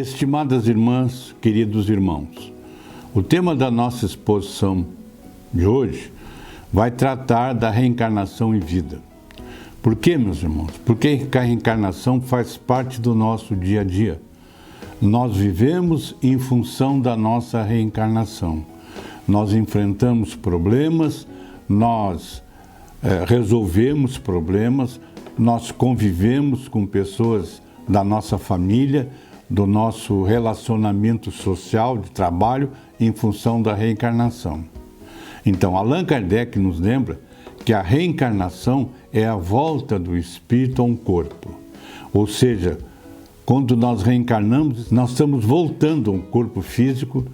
Estimadas irmãs, queridos irmãos, o tema da nossa exposição de hoje vai tratar da reencarnação em vida. Por quê, meus irmãos? Porque a reencarnação faz parte do nosso dia a dia. Nós vivemos em função da nossa reencarnação. Nós enfrentamos problemas, nós resolvemos problemas, nós convivemos com pessoas da nossa família, do nosso relacionamento social, de trabalho, em função da reencarnação. Então, Allan Kardec nos lembra que a reencarnação é a volta do espírito a um corpo. Ou seja, quando nós reencarnamos, nós estamos voltando a um corpo físico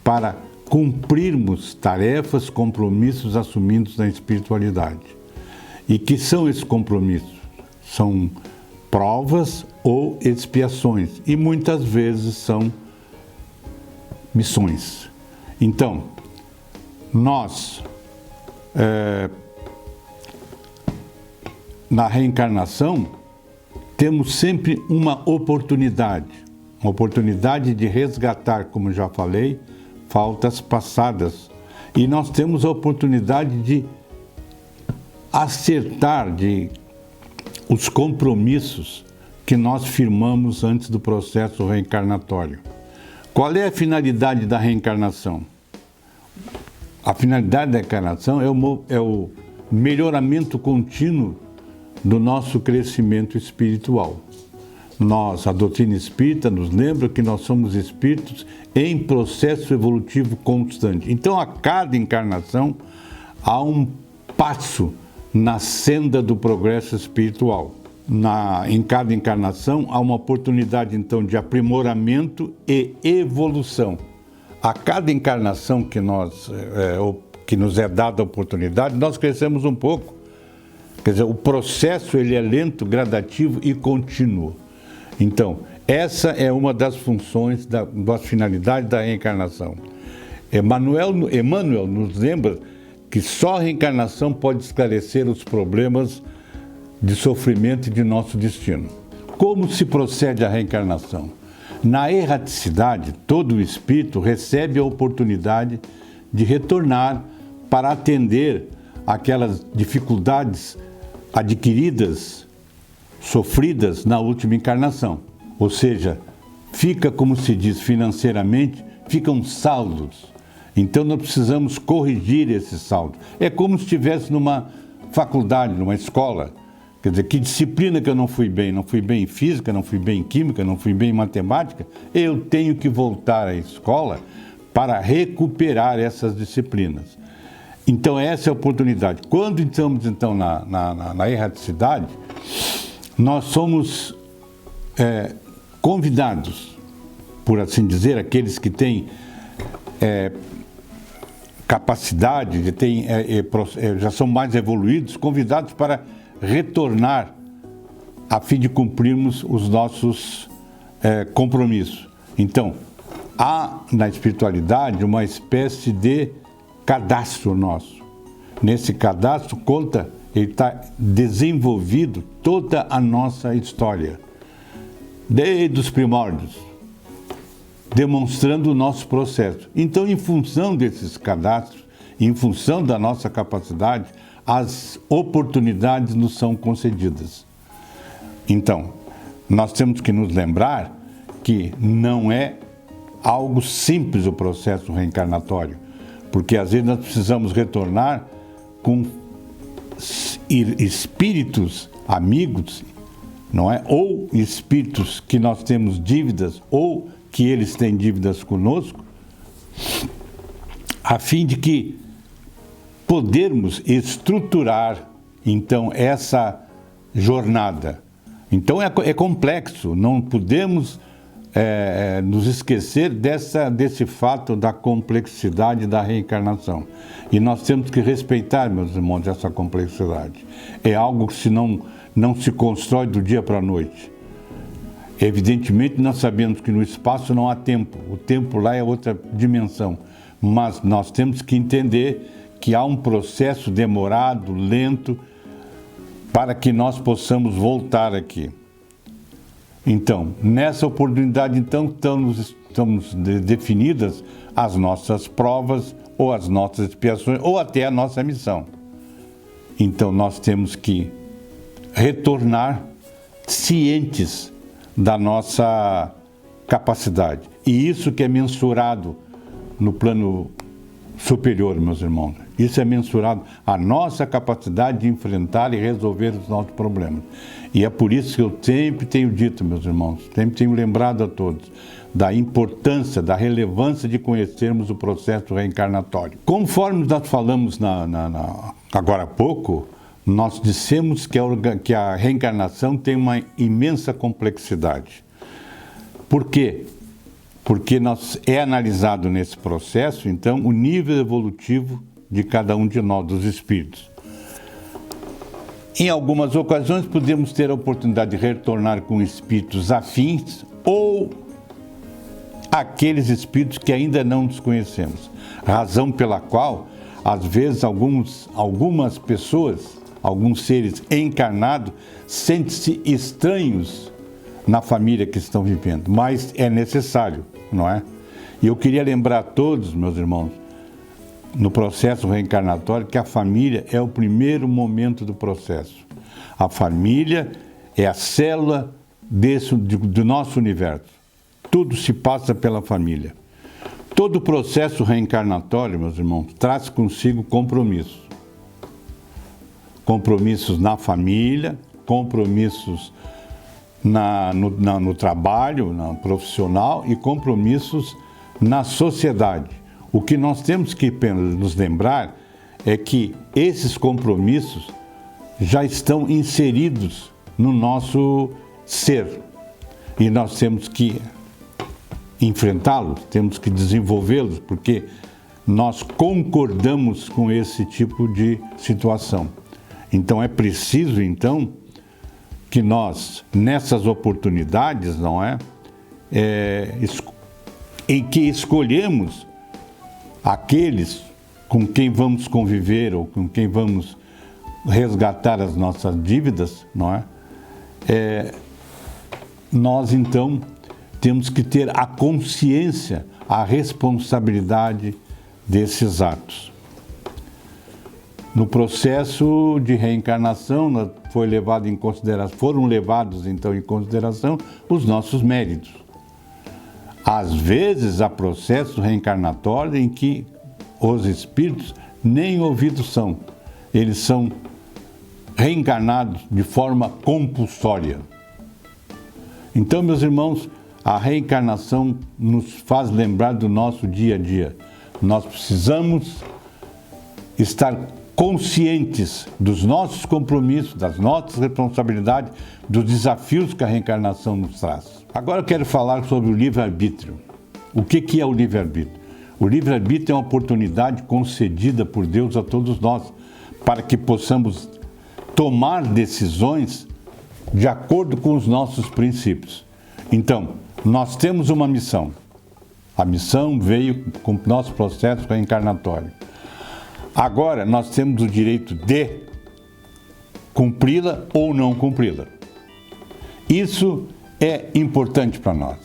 para cumprirmos tarefas, compromissos assumidos na espiritualidade. E que são esses compromissos? São provas ou expiações, e muitas vezes são missões. Então, nós, na reencarnação, temos sempre uma oportunidade de resgatar, como já falei, faltas passadas. E nós temos a oportunidade de acertar os compromissos que nós firmamos antes do processo reencarnatório. Qual é a finalidade da reencarnação? A finalidade da reencarnação é o melhoramento contínuo do nosso crescimento espiritual. A doutrina espírita nos lembra que nós somos espíritos em processo evolutivo constante. Então, a cada encarnação, há um passo na senda do progresso espiritual. Em cada encarnação, há uma oportunidade, então, de aprimoramento e evolução. A cada encarnação que nos é dada a oportunidade, nós crescemos um pouco. Quer dizer, o processo ele é lento, gradativo e contínuo. Então, essa é uma das funções, das finalidades da reencarnação. Emmanuel nos lembra que só a reencarnação pode esclarecer os problemas de sofrimento e de nosso destino. Como se procede a reencarnação? Na erraticidade, todo espírito recebe a oportunidade de retornar para atender aquelas dificuldades adquiridas, sofridas na última encarnação. Ou seja, fica, como se diz financeiramente, ficam saldos. Então nós precisamos corrigir esse saldo. É como se estivesse numa faculdade, numa escola. Quer dizer, que disciplina que eu não fui bem? Não fui bem em física, não fui bem em química, não fui bem em matemática. Eu tenho que voltar à escola para recuperar essas disciplinas. Então essa é a oportunidade. Quando estamos então na erraticidade, nós somos convidados, por assim dizer, aqueles que têm capacidade, já são mais evoluídos, convidados para retornar a fim de cumprirmos os nossos compromissos. Então, há na espiritualidade uma espécie de cadastro nosso. Nesse cadastro ele está desenvolvido toda a nossa história, desde os primórdios, demonstrando o nosso processo. Então, em função desses cadastros, em função da nossa capacidade, as oportunidades nos são concedidas. Então, nós temos que nos lembrar que não é algo simples o processo reencarnatório, porque às vezes nós precisamos retornar com espíritos amigos, não é? Ou espíritos que nós temos dívidas, ou que eles têm dívidas conosco, a fim de que podermos estruturar, então, essa jornada. Então, é complexo, não podemos nos esquecer desse fato da complexidade da reencarnação. E nós temos que respeitar, meus irmãos, essa complexidade. É algo que não se constrói do dia para a noite. Evidentemente, nós sabemos que no espaço não há tempo. O tempo lá é outra dimensão. Mas nós temos que entender que há um processo demorado, lento, para que nós possamos voltar aqui. Então, nessa oportunidade, então, estamos definidas as nossas provas, ou as nossas expiações, ou até a nossa missão. Então, nós temos que retornar cientes da nossa capacidade. E isso que é mensurado no plano superior, meus irmãos. Isso é mensurado a nossa capacidade de enfrentar e resolver os nossos problemas. E é por isso que eu sempre tenho dito, meus irmãos, sempre tenho lembrado a todos da importância, da relevância de conhecermos o processo reencarnatório. Conforme nós falamos agora há pouco, nós dissemos que a reencarnação tem uma imensa complexidade. Por quê? Porque é analisado nesse processo, então, o nível evolutivo de cada um de nós, dos espíritos. Em algumas ocasiões, podemos ter a oportunidade de retornar com espíritos afins ou aqueles espíritos que ainda não desconhecemos. Razão pela qual, às vezes, algumas pessoas, alguns seres encarnados, sentem-se estranhos na família que estão vivendo, mas é necessário, não é? E eu queria lembrar a todos, meus irmãos, no processo reencarnatório, que a família é o primeiro momento do processo. A família é a célula do nosso universo. Tudo se passa pela família. Todo o processo reencarnatório, meus irmãos, traz consigo compromissos. Compromissos na família, compromissos no trabalho, no profissional e compromissos na sociedade. O que nós temos que nos lembrar é que esses compromissos já estão inseridos no nosso ser e nós temos que enfrentá-los, temos que desenvolvê-los, porque nós concordamos com esse tipo de situação. Então é preciso, então, que nós, nessas oportunidades, não é? Em que escolhemos aqueles com quem vamos conviver ou com quem vamos resgatar as nossas dívidas, não é? Nós, então, temos que ter a consciência, a responsabilidade desses atos. No processo de reencarnação, foram levados, então, em consideração os nossos méritos. Às vezes, há processos reencarnatórios em que os espíritos nem ouvidos são. Eles são reencarnados de forma compulsória. Então, meus irmãos, a reencarnação nos faz lembrar do nosso dia a dia. Nós precisamos estar conscientes dos nossos compromissos, das nossas responsabilidades, dos desafios que a reencarnação nos traz. Agora eu quero falar sobre o livre-arbítrio. O que é o livre-arbítrio? O livre-arbítrio é uma oportunidade concedida por Deus a todos nós, para que possamos tomar decisões de acordo com os nossos princípios. Então, nós temos uma missão. A missão veio com o nosso processo reencarnatório. Agora, nós temos o direito de cumpri-la ou não cumpri-la. Isso é importante para nós.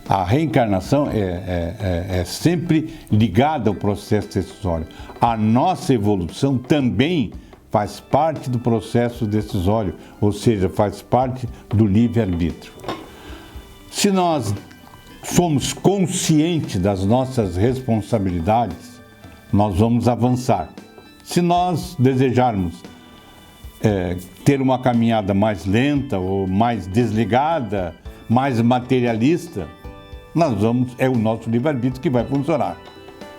A reencarnação é sempre ligada ao processo decisório. A nossa evolução também faz parte do processo decisório, ou seja, faz parte do livre-arbítrio. Se nós somos conscientes das nossas responsabilidades, nós vamos avançar. Se nós desejarmos ter uma caminhada mais lenta ou mais desligada, mais materialista, é o nosso livre-arbítrio que vai funcionar.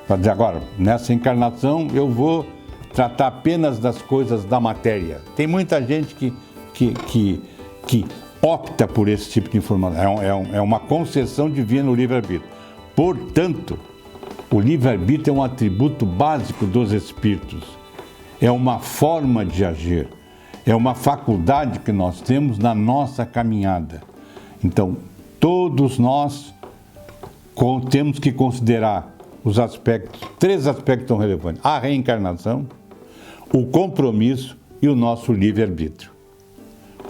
Vai dizer, agora, nessa encarnação eu vou tratar apenas das coisas da matéria. Tem muita gente que opta por esse tipo de informação. É uma concessão divina no livre-arbítrio. Portanto, o livre-arbítrio é um atributo básico dos espíritos. É uma forma de agir. É uma faculdade que nós temos na nossa caminhada. Então, todos nós temos que considerar três aspectos tão relevantes: a reencarnação, o compromisso e o nosso livre-arbítrio.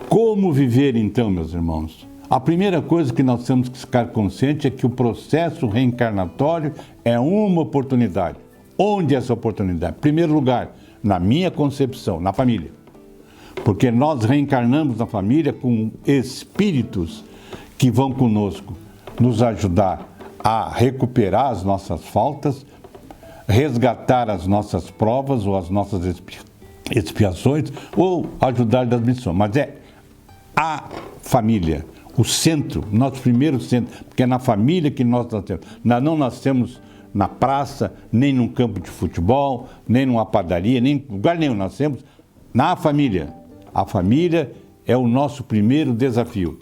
Como viver, então, meus irmãos, A primeira coisa que nós temos que ficar conscientes é que o processo reencarnatório é uma oportunidade. Onde é essa oportunidade? Em primeiro lugar, na minha concepção, na família. Porque nós reencarnamos na família com espíritos que vão conosco nos ajudar a recuperar as nossas faltas, resgatar as nossas provas ou as nossas expiações, ou ajudar das missões. Mas é a família, o centro, nosso primeiro centro, porque é na família que nós nascemos. Nós não nascemos na praça, nem num campo de futebol, nem numa padaria, nem em lugar nenhum, nascemos na família. A família é o nosso primeiro desafio.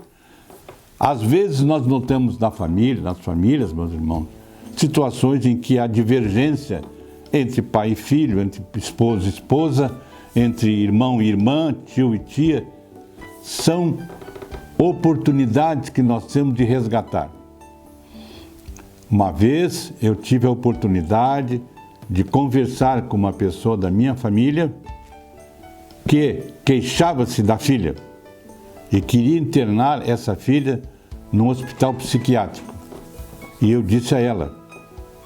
Às vezes nós notamos na família, nas famílias, meus irmãos, situações em que há divergência entre pai e filho, entre esposo e esposa, entre irmão e irmã, tio e tia. São oportunidades que nós temos de resgatar. Uma vez eu tive a oportunidade de conversar com uma pessoa da minha família que queixava-se da filha e queria internar essa filha num hospital psiquiátrico. E eu disse a ela,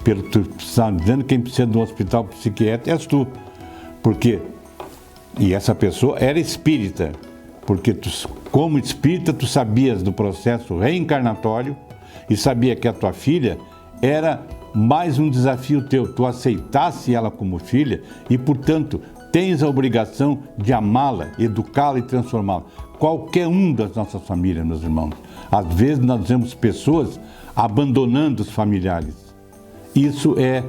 pelo que tu está dizendo, quem precisa de um hospital psiquiátrico és tu. Porque, e essa pessoa era espírita, porque tu, como espírita, tu sabias do processo reencarnatório e sabia que a tua filha era mais um desafio teu. Tu aceitasse ela como filha e, portanto, tens a obrigação de amá-la, educá-la e transformá-la. Qualquer um das nossas famílias, meus irmãos. Às vezes nós vemos pessoas abandonando os familiares. Isso é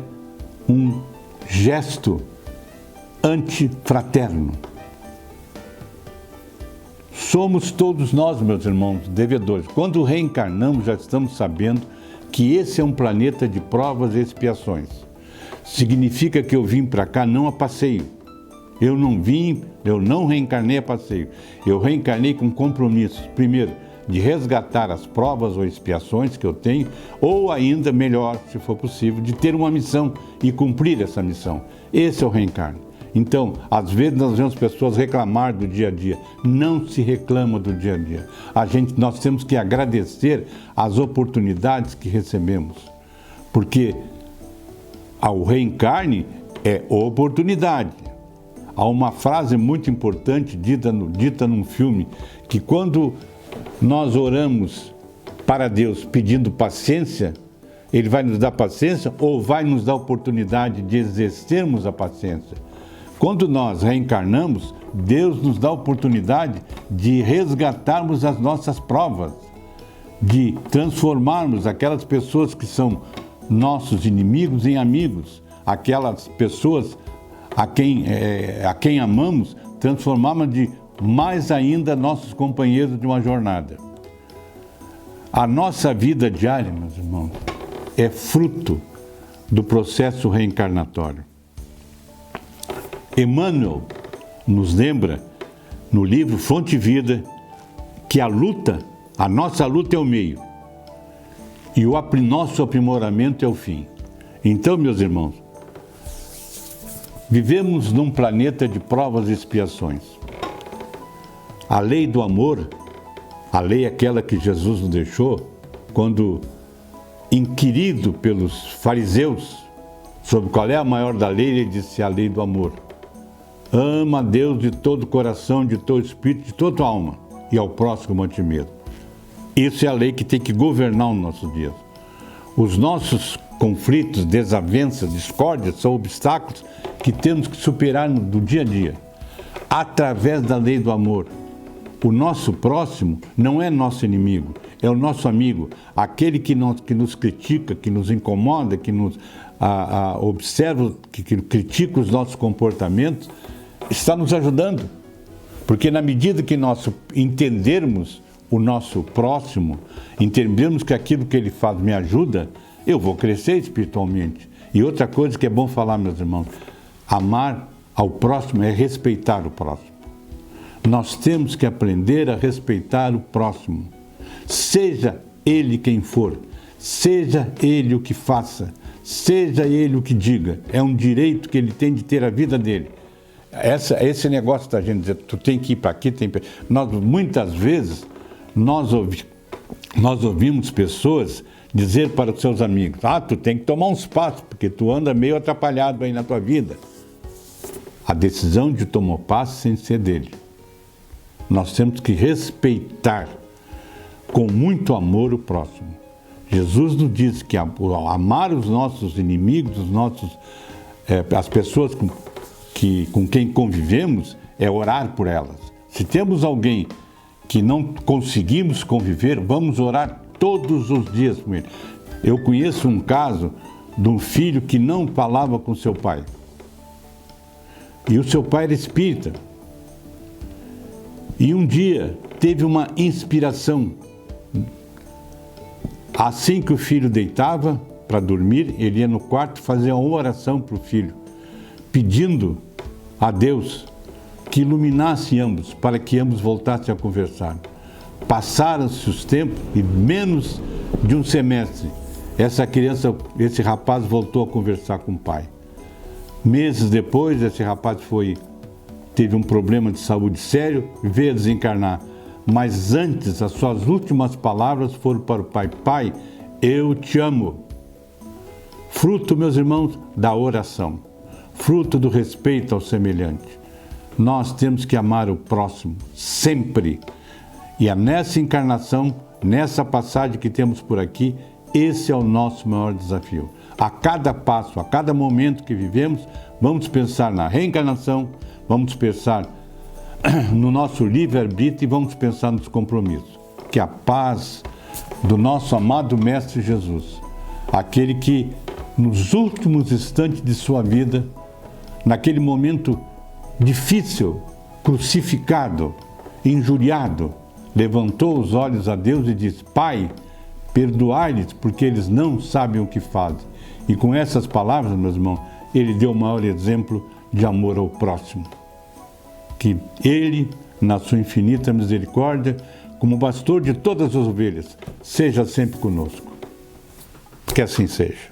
um gesto antifraterno. Somos todos nós, meus irmãos, devedores. Quando reencarnamos, já estamos sabendo que esse é um planeta de provas e expiações. Significa que eu vim para cá não a passeio. Eu não reencarnei a passeio. Eu reencarnei com compromissos. Primeiro, de resgatar as provas ou expiações que eu tenho, ou ainda, melhor, se for possível, de ter uma missão e cumprir essa missão. Esse é o reencarno. Então, às vezes nós vemos pessoas reclamar do dia a dia. Não se reclama do dia a dia. Nós temos que agradecer as oportunidades que recebemos. Porque o reencarne é oportunidade. Há uma frase muito importante dita num filme, que quando nós oramos para Deus pedindo paciência, Ele vai nos dar paciência ou vai nos dar oportunidade de exercermos a paciência. Quando nós reencarnamos, Deus nos dá a oportunidade de resgatarmos as nossas provas, de transformarmos aquelas pessoas que são nossos inimigos em amigos, aquelas pessoas a quem amamos, transformarmos de mais ainda nossos companheiros de uma jornada. A nossa vida diária, meus irmãos, é fruto do processo reencarnatório. Emmanuel nos lembra, no livro Fonte Vida, que a nossa luta é o meio e o nosso aprimoramento é o fim. Então, meus irmãos, vivemos num planeta de provas e expiações. A lei do amor, a lei aquela que Jesus nos deixou, quando inquirido pelos fariseus sobre qual é a maior da lei, ele disse: a lei do amor. Ama a Deus de todo o coração, de todo o espírito, de toda a alma, e ao próximo como a ti mesmo. Isso é a lei que tem que governar os nossos dias. Os nossos conflitos, desavenças, discórdias são obstáculos que temos que superar do dia a dia, através da lei do amor. O nosso próximo não é nosso inimigo, é o nosso amigo, aquele que nos critica, que nos incomoda, que nos observa, que critica os nossos comportamentos, está nos ajudando. Porque na medida que nós entendermos o nosso próximo, entendermos que aquilo que ele faz me ajuda, eu vou crescer espiritualmente. E outra coisa que é bom falar, meus irmãos, amar ao próximo é respeitar o próximo. Nós temos que aprender a respeitar o próximo, seja ele quem for, seja ele o que faça, seja ele o que diga. É um direito que ele tem de ter a vida dele. Esse negócio da gente dizer, tu tem que ir para aqui, muitas vezes nós Nós ouvimos pessoas dizer para os seus amigos: tu tem que tomar uns passos, porque tu anda meio atrapalhado aí na tua vida. A decisão de tomar passo sem ser dele. Nós temos que respeitar com muito amor o próximo. Jesus nos diz que amar os nossos inimigos, as pessoas com quem convivemos, é orar por elas. Se temos alguém que não conseguimos conviver, vamos orar todos os dias com ele. Eu conheço um caso de um filho que não falava com seu pai. E o seu pai era espírita. E um dia teve uma inspiração. Assim que o filho deitava para dormir, ele ia no quarto fazer uma oração para o filho, pedindo a Deus que iluminasse ambos, para que ambos voltassem a conversar. Passaram-se os tempos e menos de um semestre, esse rapaz voltou a conversar com o pai. Meses depois, esse rapaz teve um problema de saúde sério e veio a desencarnar. Mas antes, as suas últimas palavras foram para o pai: Pai, eu te amo. Fruto, meus irmãos, da oração. Fruto do respeito ao semelhante. Nós temos que amar o próximo, sempre. E é nessa encarnação, nessa passagem que temos por aqui, esse é o nosso maior desafio. A cada passo, a cada momento que vivemos, vamos pensar na reencarnação, vamos pensar no nosso livre-arbítrio e vamos pensar nos compromissos. Que a paz do nosso amado Mestre Jesus, aquele que nos últimos instantes de sua vida, naquele momento difícil, crucificado, injuriado, levantou os olhos a Deus e disse: Pai, perdoai-lhes, porque eles não sabem o que fazem. E com essas palavras, meus irmãos, ele deu o maior exemplo de amor ao próximo. Que ele, na sua infinita misericórdia, como pastor de todas as ovelhas, seja sempre conosco. Que assim seja.